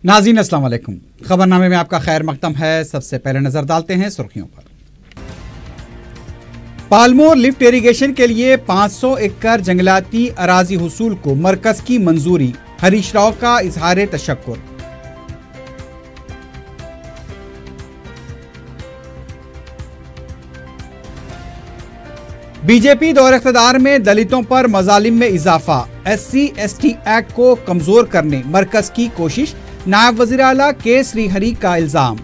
नाज़रीन अस्सलाम वालेकुम। खबरनामे में आपका खैर मकदम है। सबसे पहले नजर डालते हैं सुर्खियों पर। पालमोर लिफ्ट इरिगेशन के लिए 500 एकड़ जंगलाती अराजी हुसूल को मरकज की मंजूरी, हरीश राव का इजहार तशक्कुर। बीजेपी दौर इख्तिदार में दलितों पर मजालिम में इजाफा, SC/ST एक्ट को कमजोर करने मरकज की कोशिश, नायब वज़ीर आला के श्रीहरि का इल्जाम।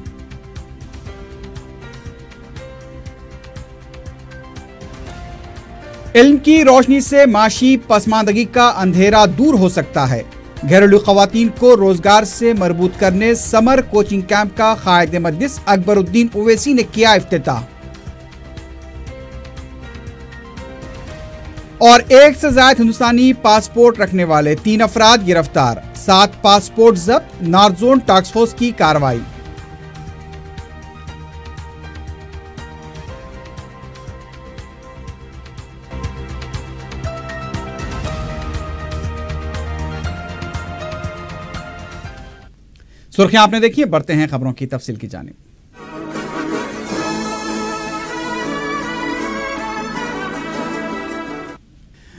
इल्म की रोशनी से माशी पसमानदगी का अंधेरा दूर हो सकता है। घरेलू खवातीन को रोजगार से मरबूत करने समर कोचिंग कैंप का कायद मजलिस अकबरुद्दीन ओवैसी ने किया इफ्तिताह। और एक से ज्यादा हिंदुस्तानी पासपोर्ट रखने वाले 3 अफराद गिरफ्तार, 7 पासपोर्ट जब्त, नॉर्थ जोन टास्क फोर्स की कार्रवाई। सुर्खियां आपने देखी, बढ़ते हैं खबरों की तफसील की जानिब।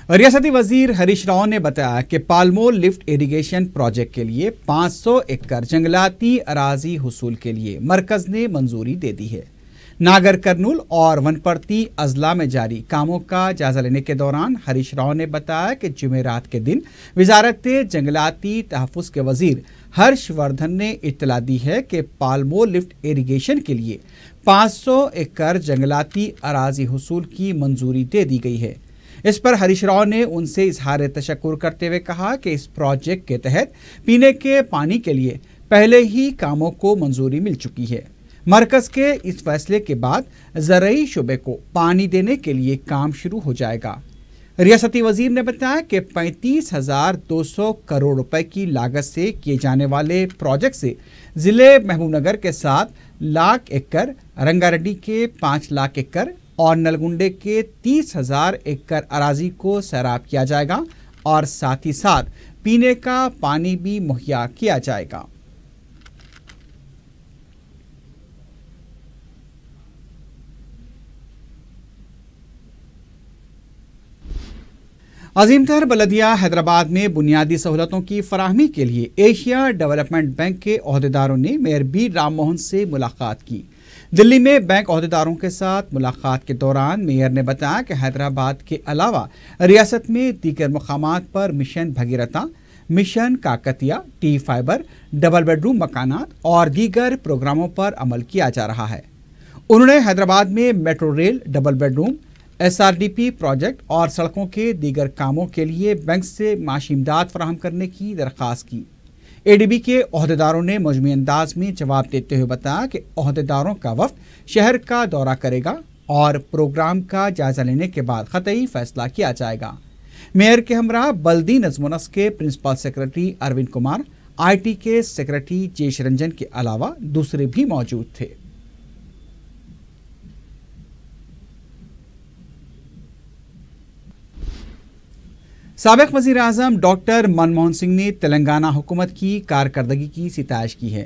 रियासती वजीर हरीश राव ने बताया कि पालमोर लिफ्ट इरिगेशन प्रोजेक्ट के लिए 500 एकड़ जंगलाती अराजी हुसूल के लिए मरकज ने मंजूरी दे दी है। नागर कर्नूल और वनपर्ती अजला में जारी कामों का जायजा लेने के दौरान हरीश राव ने बताया कि जुमेरात के दिन वजारत जंगलाती तहफ़्फ़ुज़ के वजीर हर्षवर्धन ने इत्तला दी है कि पालमोर लिफ्ट इरिगेशन के लिए 500 एकड़ जंगलाती अराजी हुसूल की मंजूरी दे दी गई है। इस पर हरीश राव ने उनसे इजहार तशक्कुर करते हुए कहा कि इस प्रोजेक्ट के तहत पीने के पानी के लिए पहले ही कामों को मंजूरी मिल चुकी है। मरकज के इस फैसले के बाद ज़रई शुबे को पानी देने के लिए काम शुरू हो जाएगा। रियासती वजीर ने बताया कि 35,200 करोड़ रुपए की लागत से किए जाने वाले प्रोजेक्ट से ज़िले महबूबनगर के 7 लाख एकड़, रंगारेड्डी के 5 लाख एकड़ और नलगुंडे के 30,000 एकड़ अराजी को सैराब किया जाएगा और साथ ही साथ पीने का पानी भी मुहैया किया जाएगा। अजीमतर बलदिया हैदराबाद में बुनियादी सहूलतों की फराहमी के लिए एशिया डेवलपमेंट बैंक के ओहदेदारों ने मेयर बी राम मोहन से मुलाकात की। दिल्ली में बैंक ओहदेदारों के साथ मुलाकात के दौरान मेयर ने बताया कि हैदराबाद के अलावा रियासत में दीगर मुकामात पर mission Bhagiratha, mission Kakatiya, T fibre, double bedroom मकानात और दीगर प्रोग्रामों पर अमल किया जा रहा है। उन्होंने हैदराबाद में metro rail, double bedroom, SRDP project और सड़कों के दीगर कामों के लिए बैंक से माशी इमदाद फराहम करने की दरख्वास्त की। ADB के ओहदेदारों ने मजमूई अंदाज में जवाब देते हुए बताया कि ओहदेदारों का वफ्द शहर का दौरा करेगा और प्रोग्राम का जायजा लेने के बाद क़तई फैसला किया जाएगा। मेयर के हमरा बल्दी नज़्म नस्क के principal secretary Arvind Kumar, IT के सेक्रेटरी जेश रंजन के अलावा दूसरे भी मौजूद थे। साबिक़ वज़ीर आज़म डॉक्टर मनमोहन सिंह ने तेलंगाना हुकूमत की कारकर्दगी की सिताइश की है।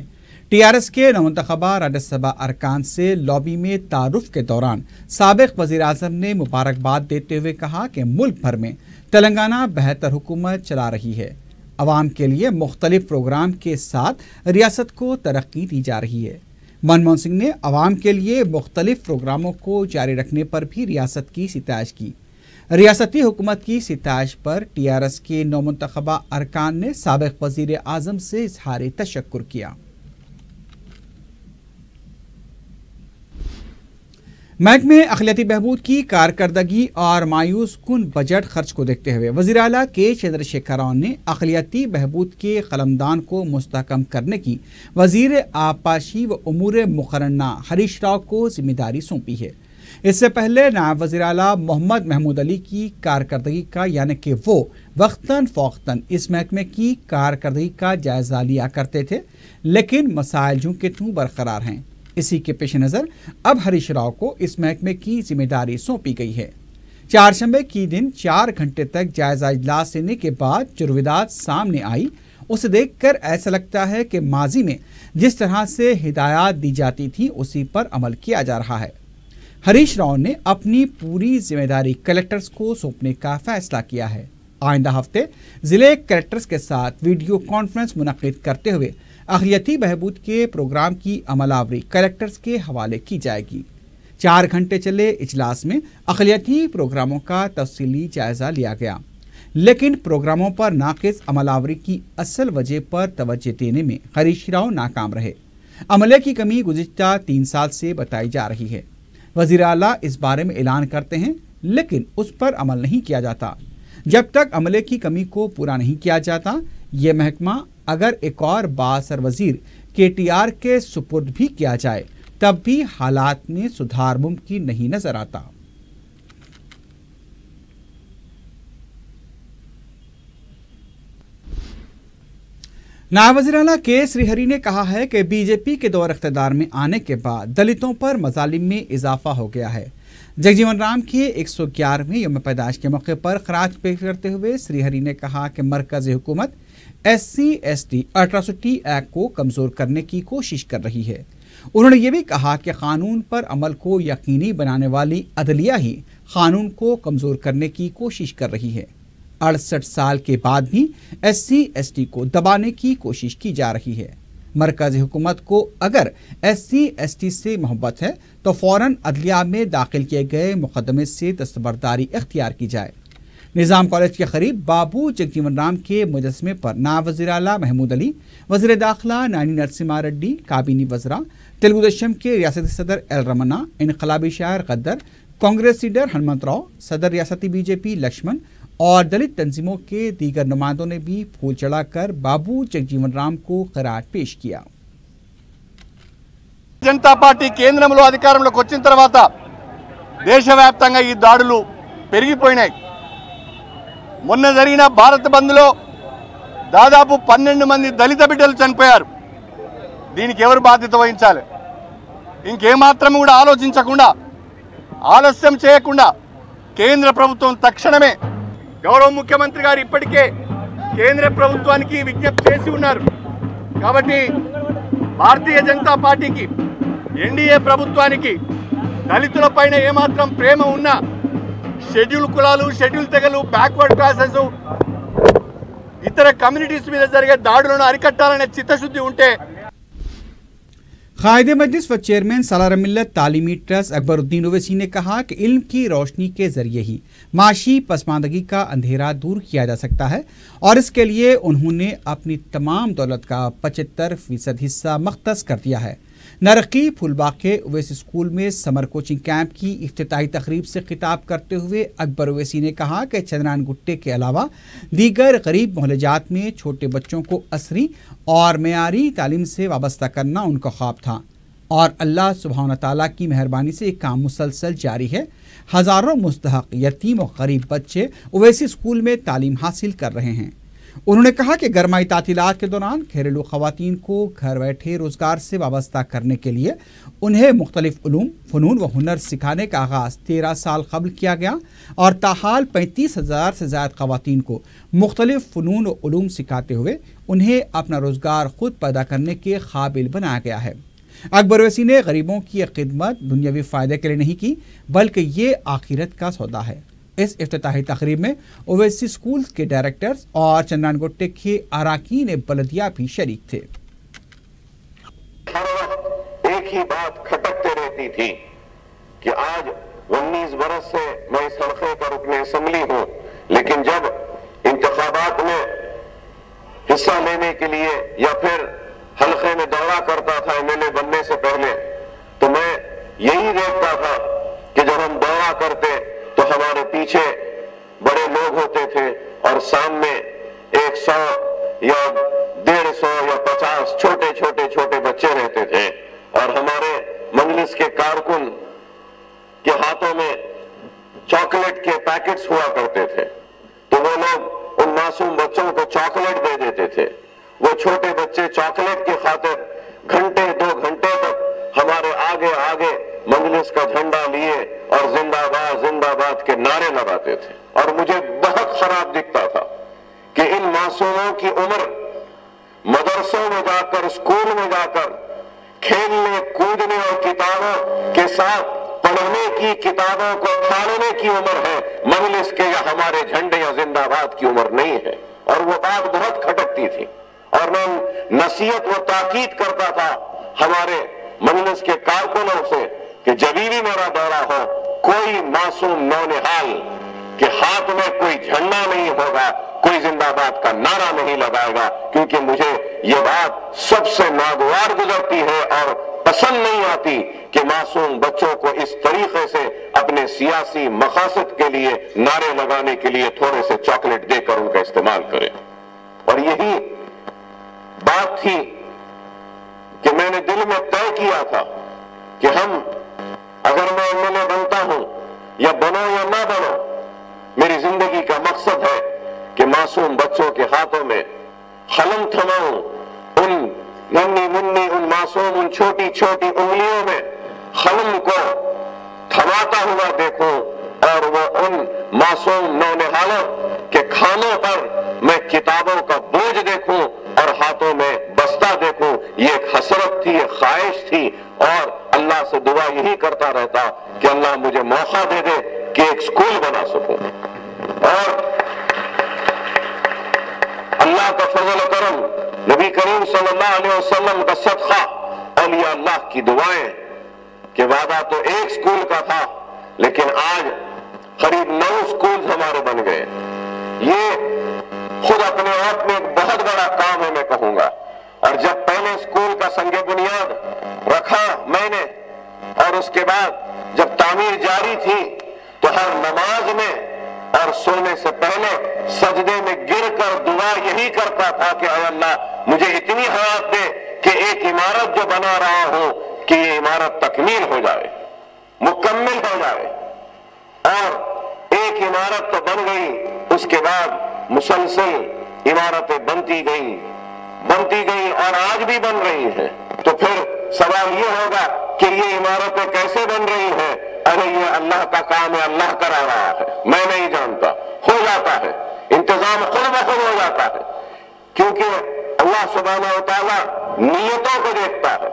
TRS के नवंतखबा राज्यसभा अरकान से लॉबी में तारुफ के दौरान साबिक़ वज़ीर आज़म ने मुबारकबाद देते हुए कहा कि मुल्क भर में तेलंगाना बेहतर हुकूमत चला रही है। अवाम के लिए मुख्तलिफ प्रोग्राम के साथ रियासत को तरक्की दी जा रही है। मनमोहन सिंह ने अवाम के लिए मुख्तलिफ प्रोग्रामों को जारी रखने पर भी रियासत की सिताइश की। रियासती हुकूमत की सिताइश पर TRS के नौमुंतखबा अरकान ने साबिक़ वज़ीर आज़म से इजहार तशक्कुर किया। महकमे अखिलती बहबूद की कारकर्दगी और मायूस कुन बजट खर्च को देखते हुए वज़ीर आला के चंद्रशेखर राव ने अखिलती बहबूद के कलमदान को मुस्तहकम करने की वज़ीर आबपाशी व उमूर मुक़र्रना हरीश राव को जिम्मेदारी सौंपी है। इससे पहले नायब वज़ीर आला मोहम्मद महमूद अली की कारकर्दगी का यानी कि वो वक्तन फ़ौक़तन इस महकमे की कारकर्दगी का जायज़ा लिया करते थे, लेकिन मसाइल यूं के त्यों बरकरार हैं। इसी के पेश नज़र अब हरीश राव को इस महकमे की जिम्मेदारी सौंपी गई है। चारशंबे की दिन 4 घंटे तक जायजा इजलास लेने के बाद जो रुविदात सामने आई उसे देखकर ऐसा लगता है कि माजी में जिस तरह से हिदायत दी जाती थी उसी पर अमल किया जा रहा है। हरीश राव ने अपनी पूरी जिम्मेदारी कलेक्टर्स को सौंपने का फैसला किया है। आइंदा हफ्ते जिले कलेक्टर्स के साथ वीडियो कॉन्फ्रेंस मुनक्किद करते हुए अक़लियती बहबूद के प्रोग्राम की अमलावरी कलेक्टर्स के हवाले की जाएगी। 4 घंटे चले इजलास में अक़लियती प्रोग्रामों का तफसीली जायजा लिया गया, लेकिन प्रोग्रामों पर नाक़िस अमलावरी की असल वजह पर तवज्जो देने में हरीश राव नाकाम रहे। अमले की कमी गुज़िश्ता 3 साल से बताई जा रही है। वज़ीर आला इस बारे में ऐलान करते हैं, लेकिन उस पर अमल नहीं किया जाता। जब तक अमले की कमी को पूरा नहीं किया जाता, ये महकमा अगर एक और बासर वज़ीर KTR के सुपुर्द भी किया जाए तब भी हालात में सुधार मुमकिन नहीं नजर आता। नायब वज़ीर आला के श्रीहरि ने कहा है कि बीजेपी के दौर इख्तिदार में आने के बाद दलितों पर मजालिम में इजाफा हो गया है। जगजीवन राम के 111वें यौम पैदाइश के मौके पर खराज पेश करते हुए श्रीहरि ने कहा कि मरकज़ी हुकूमत SC/ST अट्रॉसिटी एक्ट को कमज़ोर करने की कोशिश कर रही है। उन्होंने ये भी कहा कि कानून पर अमल को यकीनी बनाने वाली अदलिया ही कानून को कमज़ोर करने की कोशिश कर रही है। 68 साल के बाद भी SC/ST को दबाने की कोशिश की जा रही है। मरकज़ी हुकूमत को अगर SC/ST से मोहब्बत है तो फ़ौरन अदलिया में दाखिल किए गए मुकदमे से दस्तबरदारी इख्तियार की जाए। निज़ाम कॉलेज के करीब बाबू जगजीवन राम के मुजस्समे पर नायब वज़ीर आला महमूद अली, वज़ीर दाखिला नानी नरसिम्हा रेड्डी, काबीनी वज़रा, तेलुगु देशम के रियासती सदर एल रमन्ना, इनकलाबी शायर गद्दर, कांग्रेस लीडर हनुमंत राव, सदर रियासती BJP लक्ष्मण और दलित तंजीमों के दीगर नुमाइंदों ने भी फूल चढ़ाकर बाबू जगजीवन राम को खिराज पेश किया। जनता पार्टी కేంద్రంలో అధికారంలోకి వచ్చిన తర్వాత దేశవ్యాప్తంగా ఈ దాడులు పెరిగిపోయినాయి। మొన్న జరిగిన భారత్ బంద్లో దాదాపు 12 మంది దళిత బిడ్డలు చనిపోయారు। దీనికి ఎవరు బాధ్యత వహించాలి? ఇంకేమాత్రం కూడా ఆలోచించకుండా ఆలస్యం చేయకుండా కేంద్ర ప్రభుత్వం తక్షణమే గౌరవ ముఖ్యమంత్రి గారు ఇప్పటికే కేంద్ర ప్రభుత్వానికి విజ్ఞప్తి చేసి ఉన్నారు। కాబట్టి భారతీయ జనతా పార్టీకి ఎన్డీఏ ప్రభుత్వానికి దళితులపైన ఏమాత్రం ప్రేమ ఉన్నా షెడ్యూల్ కులాలు, షెడ్యూల్ తెగలు, బ్యాక్వర్డ్ క్లాసెస్, ఇతర కమ్యూనిటీస్ మీద జరిగే దాడులను అరికట్టాలనే చిత్తశుద్ధి ఉంటే कायदे मजलिस व चेयरमैन सालार मिल्लत तालीमी ट्रस्ट अकबरुद्दीन ओवैसी ने कहा कि इल्म की रोशनी के जरिए ही माशी पसमानदगी का अंधेरा दूर किया जा सकता है और इसके लिए उन्होंने अपनी तमाम दौलत का 75% हिस्सा मख्तस कर दिया है। नरकी फुलबाग के ओवैसी स्कूल में समर कोचिंग कैंप की इफ्तिताही तकरीब से खिताब करते हुए अकबर ओवैसी ने कहा कि चंद्रान गुट्टे के अलावा दीगर गरीब मोहल्लाजात में छोटे बच्चों को असरी और मेयारी तालीम से वाबस्ता करना उनका ख्वाब था और अल्लाह सुब्हान ताला की मेहरबानी से ये काम मुसलसल जारी है। हज़ारों मुस्तहक यतीम और गरीब बच्चे ओवैसी स्कूल में तालीम हासिल कर रहे हैं। उन्होंने कहा कि गरमाई तातीलात के दौरान घरेलू ख़वातीन को घर बैठे रोज़गार से वाबस्ता करने के लिए उन्हें मुख्तलिफ उलूम, फ़नून व हुनर सिखाने का आगाज़ 13 साल कबल किया गया और ताहाल 35,000 से ज़्यादा ख़वातीन को मुख्तलिफ फ़नून व उलूम सिखाते हुए उन्हें अपना रोज़गार ख़ुद पैदा करने के काबिल बनाया गया है। अकबर ओवैसी ने गरीबों की खिदमत दुनियावी फ़ायदे के लिए नहीं की, बल्कि ये आखिरत का सौदा है। इस इफ्तिताही तकरीब में ओवैसी स्कूल के डायरेक्टर्स और चंद्रान गुट्टे के अराकीन बलदिया भी शरीक थे। एक ही बात खटकते रहती थी कि आज 19 बरस से मैं इस हल्के का रुकन असेंबली हूं, लेकिन जब इंतखाबात में हिस्सा लेने के लिए या फिर हल्के में दौरा करता था MLA बनने से पहले, तो मैं यही देखता था कि जब हम दौरा करते तो हमारे पीछे बड़े लोग होते थे और सामने 100 या 150 या 50 छोटे बच्चे रहते थे और हमारे मजलिस के कारकुन के हाथों में चॉकलेट के पैकेट्स हुआ करते थे, तो वो लोग उन मासूम बच्चों को चॉकलेट दे देते थे। वो छोटे बच्चे चॉकलेट की खातिर घंटे 2 घंटे तक हमारे आगे आगे मजलिस का झंडा लिए और जिंदाबाद जिंदाबाद के नारे लगाते थे और मुझे बहुत खराब दिखता था कि इन मासूमों की उम्र अगर स्कूल में जाकर खेलने कूदने और किताबों के साथ पढ़ने की, किताबों को फाड़ने की उम्र है, मजलिस के या हमारे झंडे या जिंदाबाद की उम्र नहीं है। और वो बात बहुत खटकती थी और मैं नसीहत व ताकीद करता था हमारे मजलिस के कारकुनों से कि जब भी मेरा दौरा हो, कोई मासूम नौनिहाल के हाथ में कोई झंडा नहीं होगा, कोई जिंदाबाद का नारा नहीं लगाएगा, क्योंकि मुझे ये बात सबसे नागवार गुजरती है और पसंद नहीं आती कि मासूम बच्चों को इस तरीके से अपने सियासी मकासद के लिए, नारे लगाने के लिए थोड़े से चॉकलेट देकर उनका इस्तेमाल करें। और यही बात थी कि मैंने दिल में तय किया था कि हम, अगर मैं एमएलए बनता हूं या बनो या ना बनो, मेरी जिंदगी का मकसद है कि मासूम बच्चों के हाथों में कलम थमाऊं, उन नन्ही मुन्नी, उन मासूम, उन छोटी छोटी उंगलियों में कलम को थमाता हुआ देखूं और वो उन मासूम नौनिहालों के खानों पर मैं किताबों का बोझ देखूं और हाथों में बस्ता देखूं। ये एक हसरत थी, एक ख्वाहिश थी और अल्लाह से दुआ यही करता रहता कि अल्लाह मुझे मौका दे दे कि एक स्कूल बना सकूं। और अल्लाह का फजल करम, नबी करीम सल्लल्लाहु अलैहि वसल्लम का सदका, औलिया अल्लाह की दुआएं कि वादा तो एक स्कूल का था, लेकिन आज करीब 9 स्कूल हमारे बन गए। ये खुद अपने आप में एक बहुत बड़ा काम है, मैं कहूंगा। और जब पहले स्कूल का संगे बुनियाद रखा मैंने और उसके बाद जब तामीर जारी थी, तो हर नमाज में और सोने से पहले सजदे में गिरकर दुआ यही करता था कि ऐ अल्लाह मुझे इतनी हयात दे कि एक इमारत जो बना रहा हूं कि ये इमारत तकमील हो जाए, मुकम्मल हो जाए। और एक इमारत तो बन गई, उसके बाद मुसलसल इमारतें बनती गई और आज भी बन रही हैं। तो फिर सवाल ये होगा कि ये इमारतें कैसे बन रही हैं? अरे ये अल्लाह का काम है, अल्लाह करा रहा है, मैं नहीं जानता। हो जाता है, इंतजाम खुद ब खुद हो जाता है, क्योंकि अल्लाह सुब्हानहू व तआला नीयतों को देखता है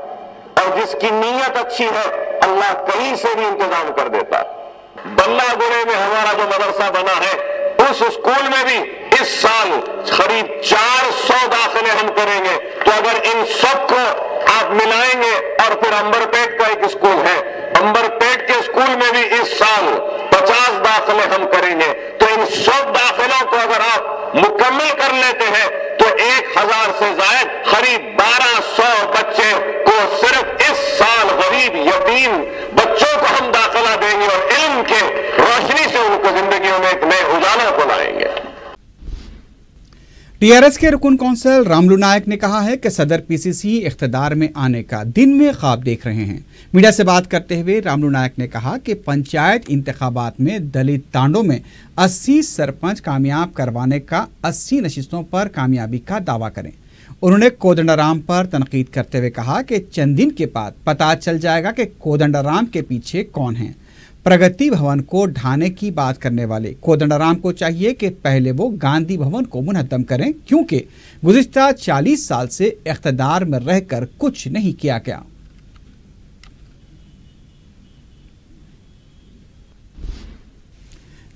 और जिसकी नीयत अच्छी है अल्लाह कहीं से भी इंतजाम कर देता है। बल्लागुड़े में हमारा जो मदरसा बना है, उस स्कूल में भी इस साल करीब 400 दाखिले हम करेंगे। तो अगर इन सबको आप मिलाएंगे और फिर अंबरपेट का एक स्कूल है, अंबरपेट के स्कूल में भी इस साल 50 दाखिले हम करेंगे। तो इन सब दाखिलों को अगर आप मुकम्मल कर लेते हैं तो 1000 से ज्यादा करीब 1200 बच्चे को सिर्फ इस साल गरीब यतीम बच्चों को हम दाखिला देंगे और इल्म के रोशनी से उनको जिंदगियों में एक नए उजालों को लाएंगे। टीआरएस के रुकन कौंसल रामलू नायक ने कहा है कि सदर पीसीसी इख्तिदार में आने का दिन में ख्वाब देख रहे हैं। मीडिया से बात करते हुए रामलू नायक ने कहा कि पंचायत इंतखाबात में दलित तांडों में 80 सरपंच कामयाब करवाने का 80 नशिस्तों पर कामयाबी का दावा करें। उन्होंने कोदंडाराम पर तनकीद करते हुए कहा कि चंद दिन के बाद पता चल जाएगा कि कोदंडाराम के पीछे कौन है। प्रगति भवन को ढाने की बात करने वाले कोदंडाराम को चाहिए कि पहले वो गांधी भवन को मुनहद्दम करें, क्योंकि गुज़िश्ता 40 साल से इख्तिदार में रहकर कुछ नहीं किया गया।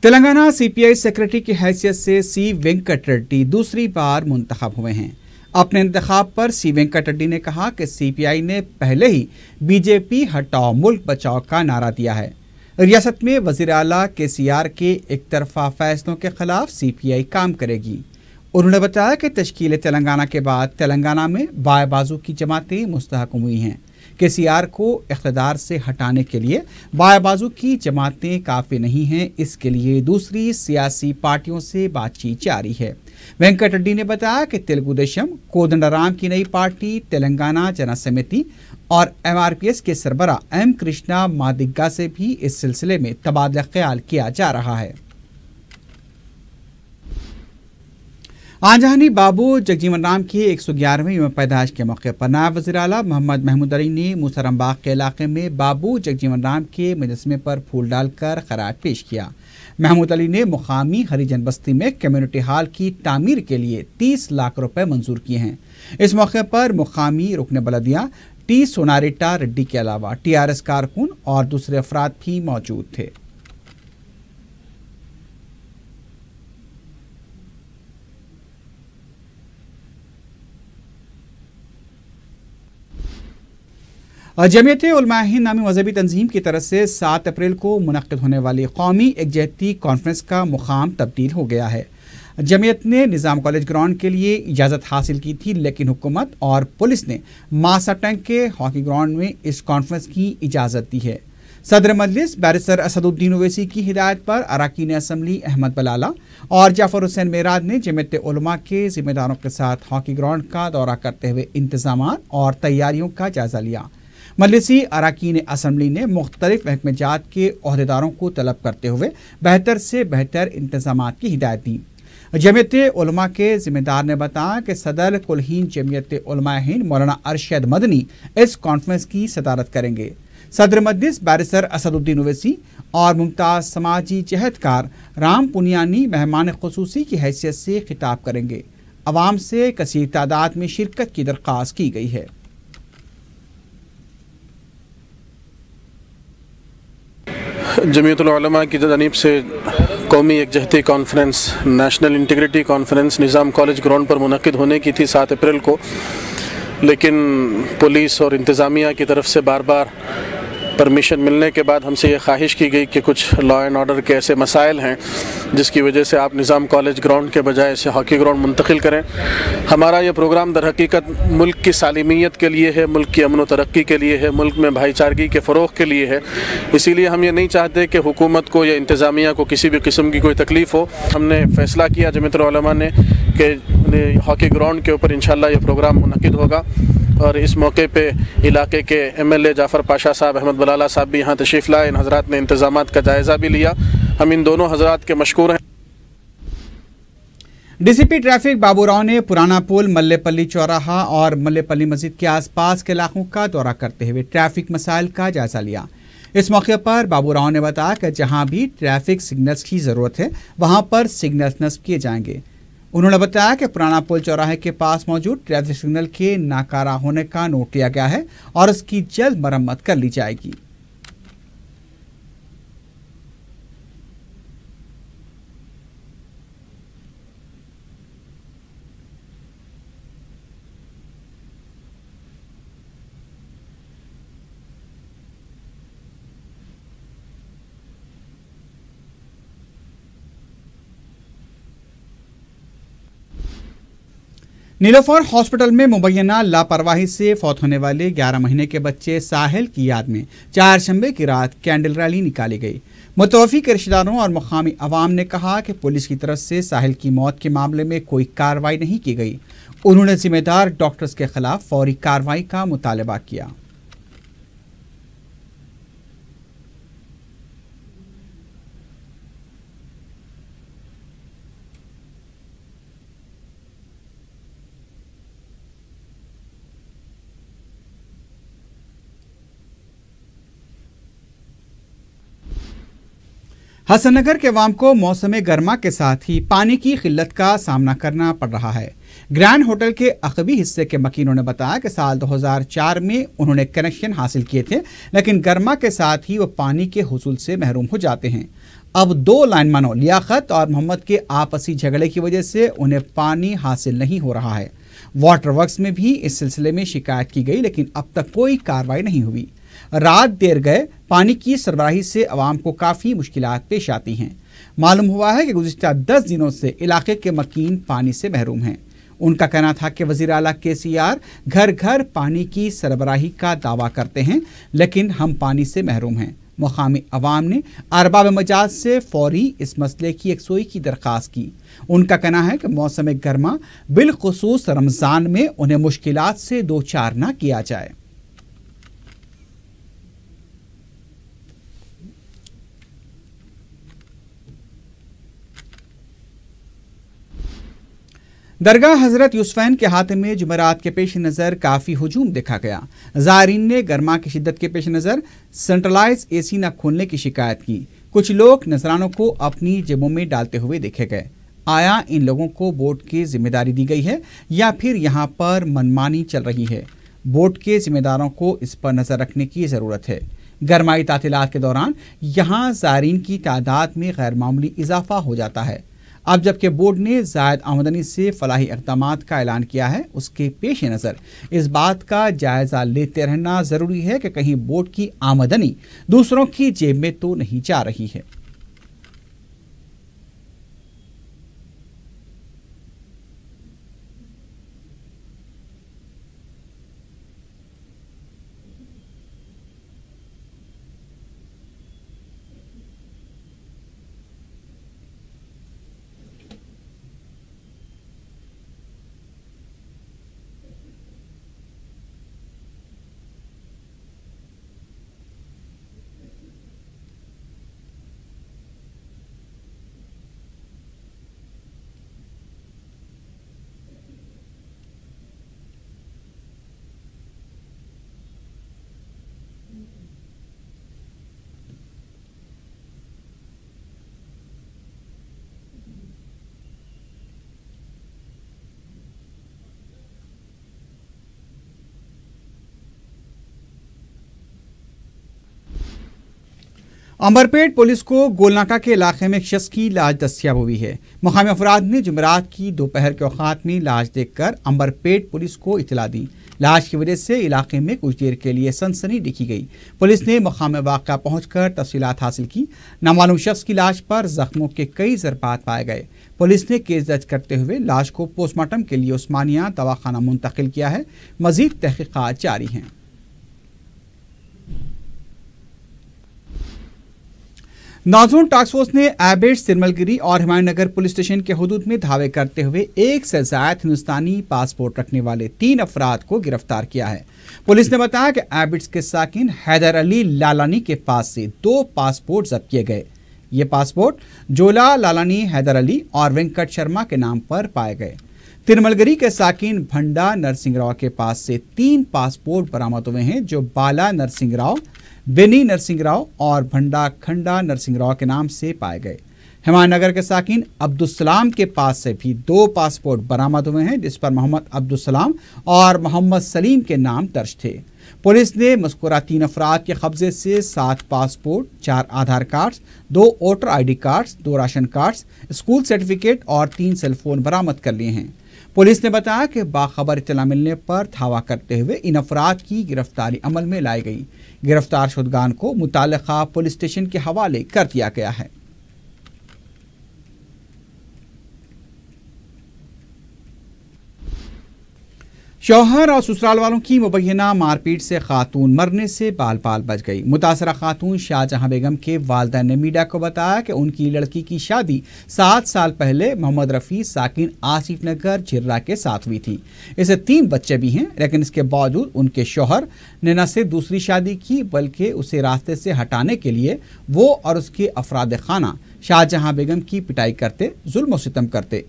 तेलंगाना सीपीआई सेक्रेटरी की हैसियत से सी वेंकट रेड्डी दूसरी बार मुंतखब हुए हैं। अपने इंतखाब पर सी वेंकट रेड्डी ने कहा कि सीपीआई ने पहले ही बीजेपी हटाओ मुल्क बचाओ का नारा दिया है। रियासत में वज़ीर आला केसीआर के एक तरफा फैसलों के खिलाफ सीपीआई काम करेगी। उन्होंने बताया कि तश्कील तेलंगाना के बाद तेलंगाना में बाएं बाजू की जमातें मुस्तहकम हुई हैं। केसीआर को इख्तिदार से हटाने के लिए बाएं बाजू की जमातें काफ़ी नहीं हैं, इसके लिए दूसरी सियासी पार्टियों से बातचीत जारी है। वेंकट रेड्डी ने बताया कि तेलुगु देशम कोदंडाराम की नई पार्टी तेलंगाना जन समिति और एमआरपीएस के सरबरा एम कृष्णा मादिग्गा से भी इस सिलसिले में तबादला ख्याल किया जा रहा है। आंजहानी बाबू जगजीवन राम की 111वीं यौम पैदाइश के मौके पर नायब वज़ीर आला मोहम्मद महमूद अली ने मूसरम बाग के इलाके में बाबू जगजीवन राम के मुजस्समे पर फूल डालकर खराज पेश किया। महमूद अली ने मुकामी हरिजन बस्ती में कम्युनिटी हॉल की तामीर के लिए 30 लाख रुपए मंजूर किए हैं। इस मौके पर मुकामी रुकन बलदिया टी सोनारिटा रेड्डी के अलावा TRS कारकुन और दूसरे अफराद भी मौजूद थे। जमीयत उलमा हिंद नामी मजहबी तंजीम की तरफ से 7 अप्रैल को मुनक्किद होने वाली कौमी एकजहती कॉन्फ्रेंस का मुकाम तब्दील हो गया है। जमीयत ने निज़ाम कॉलेज ग्राउंड के लिए इजाज़त हासिल की थी, लेकिन हुकूमत और पुलिस ने मासा टैंक के हॉकी ग्राउंड में इस कॉन्फ्रेंस की इजाज़त दी है। सदर मजलिस बैरिस्टर असदुद्दीन ओवैसी की हिदायत पर अरकान असम्बली अहमद बलाला और जाफर हुसैन मेराद ने जमीयत उलमा के जिम्मेदारों के साथ हॉकी ग्राउंड का दौरा करते हुए इंतजाम और तैयारियों का जायज़ा लिया। मजलिसी अरकान असम्बली ने मुख्तलिफ महकमेजात के अहदेदारों को तलब करते हुए बेहतर से बेहतर इंतजाम की हिदायत दी। जमीयत उलमा के जिम्मेदार ने बताया कि सदर कुल हिंद जमीयत उलमा हिंद मौलाना अरशद मदनी इस कॉन्फ्रेंस की सदारत करेंगे। सदर मजलिस बैरिस्टर असदुद्दीन ओवैसी और मुमताज़ समाजी जहदकार राम पुनियानी मेहमान खुसूसी की हैसियत से खिताब करेंगे। अवाम से कसीर तादाद में शिरकत की दरख्वास्त की गई है। जमीयतुल उलमा की जानिब से कौमी एकजहती कॉन्फ्रेंस नेशनल इंटीग्रिटी कॉन्फ्रेंस निज़ाम कॉलेज ग्राउंड पर मुनक्किद होने की थी 7 अप्रैल को, लेकिन पुलिस और इंतज़ामिया की तरफ से बार बार परमिशन मिलने के बाद हमसे ये ख्वाहिश की गई कि कुछ लॉ एंड ऑर्डर के ऐसे मसाइल हैं जिसकी वजह से आप निज़ाम कॉलेज ग्राउंड के बजाय इसे हॉकी ग्राउंड मुंतकिल करें। हमारा ये प्रोग्राम दर हकीकत मुल्क की सालिमियत के लिए है, मुल्क की अमन व तरक्की के लिए है, मुल्क में भाईचारगी के फ़रोग़ के लिए है। इसीलिए हम ये नहीं चाहते कि हुकूमत को या इंतज़ामिया को किसी भी किस्म की कोई तकलीफ़ हो। हमने फ़ैसला किया जमीयतुल उलमा ने कि हॉकी ग्राउंड के ऊपर इंशाअल्लाह ये प्रोग्राम मुनक्किद होगा और इस मौके पे इलाके के MLA जाफ़र पाशा साहब, अहमद बलाला साहब भी यहाँ तशरीफ़ लाए। इन हज़रात ने इंतज़ामात का जायज़ा भी लिया। हम इन दोनों हज़रात के मशकूर हैं। DCP ट्रैफिक बाबू राव ने पुराना पुल, मल्लेपल्ली चौराहा और मल्लेपल्ली मस्जिद के आसपास के इलाकों का दौरा करते हुए ट्रैफिक मसाइल का जायज़ा लिया। इस मौके पर बाबू राव ने बताया कि जहाँ भी ट्रैफिक सिग्नल्स की ज़रूरत है वहाँ पर सिग्नल्स नस्ब किए जाएंगे। उन्होंने बताया कि पुराना पुल चौराहे के पास मौजूद ट्रैफिक सिग्नल के नाकारा होने का नोट लिया गया है और उसकी जल्द मरम्मत कर ली जाएगी। नीलोफर हॉस्पिटल में मुबैना लापरवाही से फौत होने वाले 11 महीने के बच्चे साहिल की याद में चारशंबे की रात कैंडल रैली निकाली गई। मुतवफ़ी के रिश्तेदारों और मकामी अवाम ने कहा कि पुलिस की तरफ से साहिल की मौत के मामले में कोई कार्रवाई नहीं की गई। उन्होंने जिम्मेदार डॉक्टर्स के खिलाफ फौरी कार्रवाई का मुतालबा किया। हसनगर के अवाम को मौसम गर्मा के साथ ही पानी की किल्लत का सामना करना पड़ रहा है। ग्रैंड होटल के अक़बी हिस्से के मकीनों ने बताया कि साल 2004 में उन्होंने कनेक्शन हासिल किए थे, लेकिन गर्मा के साथ ही वो पानी के हुसूल से महरूम हो जाते हैं। अब 2 लाइनमैनों लियाकत और मोहम्मद के आपसी झगड़े की वजह से उन्हें पानी हासिल नहीं हो रहा है। वाटर वर्क्स में भी इस सिलसिले में शिकायत की गई, लेकिन अब तक कोई कार्रवाई नहीं हुई। रात देर गए पानी की सरबराही से अवाम को काफ़ी मुश्किलात पेश आती हैं। मालूम हुआ है कि गुज़िश्ता 10 दिनों से इलाके के मकीन पानी से महरूम हैं। उनका कहना था कि वज़ीर आला KCR घर घर पानी की सरबराही का दावा करते हैं, लेकिन हम पानी से महरूम हैं। मुकामी अवाम ने अरबाब मजाज से फौरी इस मसले की यकसोई की दरख्वास्त की। उनका कहना है कि मौसम गर्मा बिलखुसूस रमज़ान में उन्हें मुश्किलात से दो चार न किया जाए। दरगाह हजरत यूसुफैन के हाथ में जुमेरात के पेश नज़र काफ़ी हुजूम देखा गया। ज़ायरीन ने गर्मा की शिद्दत के पेश नज़र सेंट्रलाइज AC न खोलने की शिकायत की। कुछ लोग नजरानों को अपनी जेबों में डालते हुए देखे गए। आया इन लोगों को बोर्ड की जिम्मेदारी दी गई है या फिर यहाँ पर मनमानी चल रही है? बोर्ड के जिम्मेदारों को इस पर नजर रखने की जरूरत है। गरमाई तातीलात के दौरान यहाँ ज़ायरीन की तादाद में गैर मामूली इजाफा हो जाता है। अब जबकि बोर्ड ने ज़ायद आमदनी से फलाही इक़दामात का ऐलान किया है, उसके पेश नज़र इस बात का जायज़ा लेते रहना ज़रूरी है कि कहीं बोर्ड की आमदनी दूसरों की जेब में तो नहीं जा रही है। अंबरपेट पुलिस को गोलनाका के इलाके में एक शख्स की लाश दस्तियाब हुई है। मुकामी अफराद ने जुमेरात की दोपहर के औकात में लाश देखकर अंबरपेट पुलिस को इतला दी। लाश की वजह से इलाके में कुछ देर के लिए सनसनी दिखी गई। पुलिस ने मकाम वाक़या पहुंचकर तफसीलात हासिल की। नामालूम शख्स की लाश पर जख्मों के कई ज़रबात पाए गए। पुलिस ने केस दर्ज करते हुए लाश को पोस्टमार्टम के लिए उस्मानिया दवाखाना मुंतकिल किया है। मजीद तहकीकात जारी हैं। नाज़ोन टास्क फोर्स ने एबिट्स, तिरमलगिरी और हुमायूंनगर पुलिस स्टेशन के हुदूद में धावे करते हुए एक से ज़ायद हिंदुस्तानी पासपोर्ट रखने वाले 3 अफराद को गिरफ्तार किया है। पुलिस ने बताया कि एबिट्स के साकिन हैदर अली लालानी के पास से 2 पासपोर्ट जब्त किए गए। ये पासपोर्ट जोला लालानी हैदर अली और वेंकट शर्मा के नाम पर पाए गए। तिरमलगिरी के साकिन भंडा नरसिंह राव के पास से 3 पासपोर्ट बरामद हुए हैं, जो बाला नरसिंह राव, बेनी नरसिंह राव और भंडा खंडा नरसिंह राव के नाम से पाए गए। हुमायूंनगर के साकिन अब्दुलसलाम के पास से भी 2 पासपोर्ट बरामद हुए हैं, जिस पर मोहम्मद अब्दुलसलाम और मोहम्मद सलीम के नाम दर्ज थे। पुलिस ने मज़कूरा 3 अफराद के कब्जे से 7 passport, 4 Aadhaar cards, 2 voter ID cards, 2 ration cards, school certificate और 3 सेलफोन बरामद कर लिए हैं। पुलिस ने बताया कि बाखबर इत्तला मिलने पर धावा करते हुए इन अफराद की गिरफ्तारी अमल में लाई गई। गिरफ्तार शुदगान को मुताल्लिका पुलिस स्टेशन के हवाले कर दिया गया है। शौहर और ससुराल वालों की मुबैना मारपीट से खातून मरने से बाल बाल बच गई। मुतासरा खातून शाहजहां बेगम के वालिदा ने मीडिया को बताया कि उनकी लड़की की शादी 7 साल पहले मोहम्मद रफ़ी साकिन आसिफ नगर झिर्रा के साथ हुई थी। इसे 3 बच्चे भी हैं, लेकिन इसके बावजूद उनके शौहर ने न सिर्फ दूसरी शादी की बल्कि उसे रास्ते से हटाने के लिए वो और उसके अफराद खाना शाहजहां बेगम की पिटाई करते, जुल्म और सितम करते,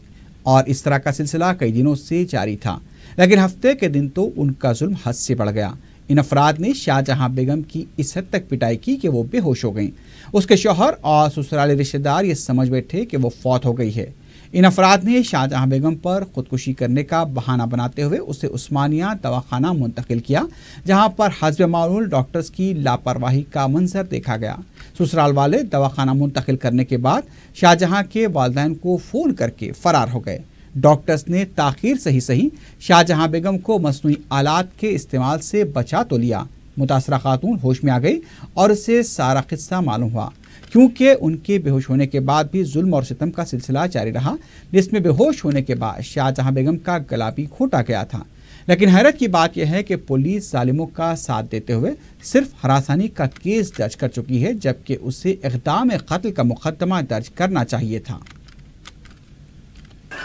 और इस तरह का सिलसिला कई दिनों से जारी था। लेकिन हफ्ते के दिन तो उनका जुल्म हद से बढ़ गया। इन अफराद ने शाहजहां बेगम की इस हद तक पिटाई की कि वो बेहोश हो गईं। उसके शौहर और ससुराली रिश्तेदार ये समझ बैठे कि वो फौत हो गई है। इन अफराद ने शाहजहां बेगम पर खुदकुशी करने का बहाना बनाते हुए उसे उस्मानिया दवाखाना मुंतकिल किया, जहां पर हस्ब मालूम डॉक्टर्स की लापरवाही का मंजर देखा गया। ससुराल वाले दवाखाना मुंतकिल करने के बाद शाहजहां के वालिदैन को फ़ोन करके फ़रार हो गए। डॉक्टर्स ने ताख़ीर से ही सही शाहजहां बेगम को मसनूई आलात के इस्तेमाल से बचा तो लिया। मुतासरा खातून होश में आ गई और उसे सारा किस्सा मालूम हुआ, क्योंकि उनके बेहोश होने के बाद भी जुल्म और सितम का सिलसिला जारी रहा, जिसमें बेहोश होने के बाद शाहजहां बेगम का गला भी घोटा गया था। लेकिन हैरत की बात यह है कि पुलिस जालिमों का साथ देते हुए सिर्फ हरासानी का केस दर्ज कर चुकी है, जबकि उसे इक़दाम क़त्ल का मुक़दमा दर्ज करना चाहिए था।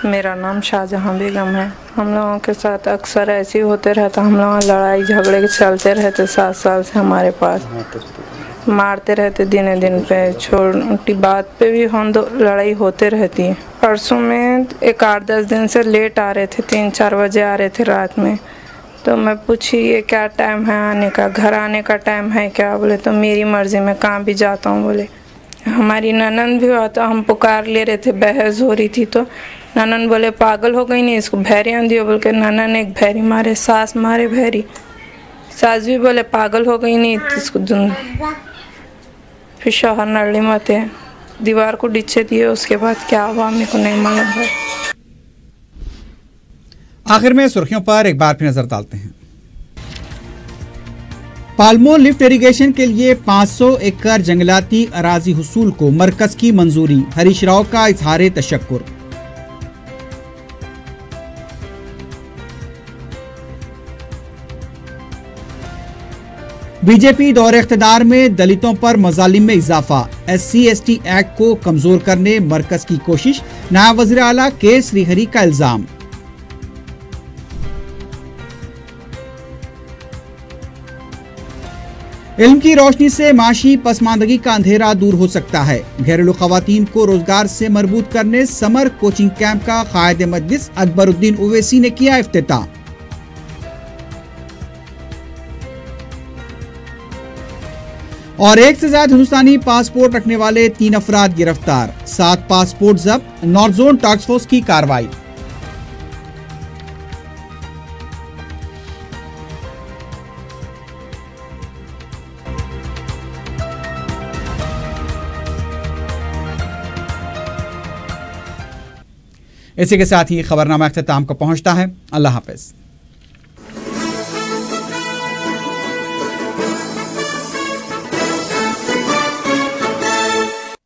मेरा नाम शाहजहां बेगम है। हम लोगों के साथ अक्सर ऐसे ही होते रहता, हम लोग लड़ाई झगड़े चलते रहते। 7 साल से हमारे पास मारते रहते, दिन दिन पे छोटी बात पे भी हम लड़ाई होते रहती है। परसों में 8-10 दिन से लेट आ रहे थे, 3-4 बजे आ रहे थे रात में। तो मैं पूछी ये क्या टाइम है आने का, घर आने का टाइम है क्या? बोले तो मेरी मर्ज़ी, मैं कहाँ भी जाता हूँ। बोले हमारी ननंद भी हुआ तो हम पुकार ले रहे थे, बहस हो रही थी तो ननंद बोले पागल हो गई नहीं, इसको भैरियाँ दियो बोल के ननंद एक भैरी मारे, सास मारे भैरी, सास भी बोले पागल हो गई नहीं इसको फिर शौहर नली मते दीवार को डिच्छे दिए। उसके बाद क्या हुआ मेरे को नहीं मालूम है। आखिर में सुर्खियों पर एक बार फिर नजर डालते हैं। पालमोर लिफ्ट इरिगेशन के लिए 500 एकड़ जंगलाती अराजी हुसूल को मरकज की मंजूरी, हरीश राव का इजहार तशक्कुर। बीजेपी दौरे इख्तिदार में दलितों पर मजालिम में इजाफा, SC/ST एक्ट को कमजोर करने मरकज की कोशिश, नायब वज़ीर आला के श्रीहरि का इल्जाम। इल्म की रोशनी से माशी पसमानदगी का अंधेरा दूर हो सकता है, घरेलू खवातीन को रोजगार से मरबूत करने समर कोचिंग कैंप का कायदे मजलिस अकबरुद्दीन उवैसी ने किया इफ्तिताह। और एक से ज्यादा हिंदुस्तानी पासपोर्ट रखने वाले 3 अफराद गिरफ्तार, 7 पासपोर्ट जब्त, नॉर्थ जोन टास्क फोर्स की कार्रवाई। इसी के साथ ही खबरनामा अख्ताम को पहुंचता है। अल्लाह हाफिज।